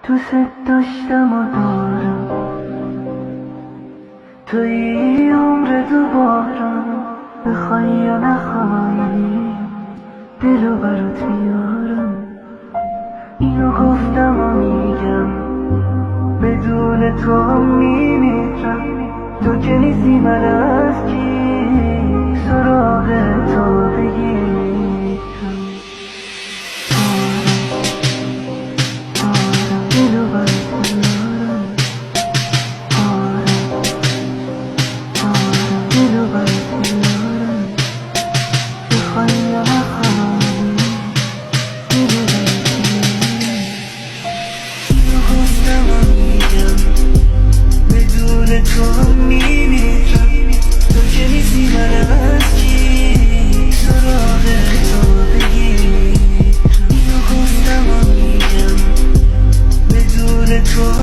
دوست داشتم و دارم توی عمر دوبارم، بخوای یا نخوای دلو برات میارم. اینو گفتم و میگم بدون تو هم میمیرم. تو که نیستی من از کی سراغ تو بگیرم. دلو برات میارم. دلو برات میارم. بخوای یا نخوای دلو برات میارم. اینو گفتم و میگم بدون تو هم میمیرم. تو که نیستی من از کی سراغ تو بگیرم. اینو گفتم و میگم بدون تو